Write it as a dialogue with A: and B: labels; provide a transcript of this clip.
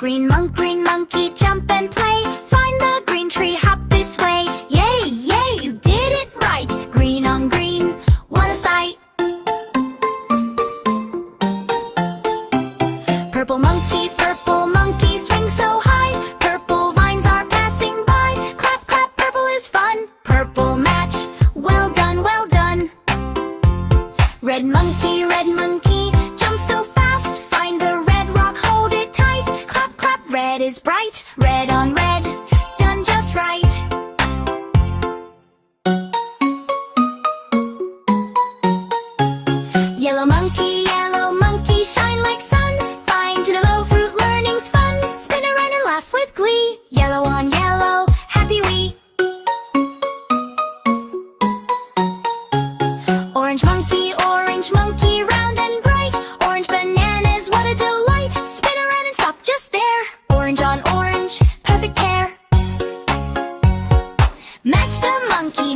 A: Green monkey, jump and play. Find the green tree, hop this way. Yay, yay, you did it right. Green on green, what a sight. Purple monkey, swing so high. Purple vines are passing by. Clap, clap, purple is fun. Purple match, well done, well done. Red monkey, jump so fast. Find the red rock, hold it tight. Clap, clap, red is bright. Red on red, done just right. Yellow monkey, shine like sun. Find yellow fruit, learning's fun. Spin around and laugh with glee. Yellow on yellow, happy we. Orange monkey, round and bright. Orange bananas, what a delight. Spin around and stop just there. Orange on orange, perfect pair. Match the monkey,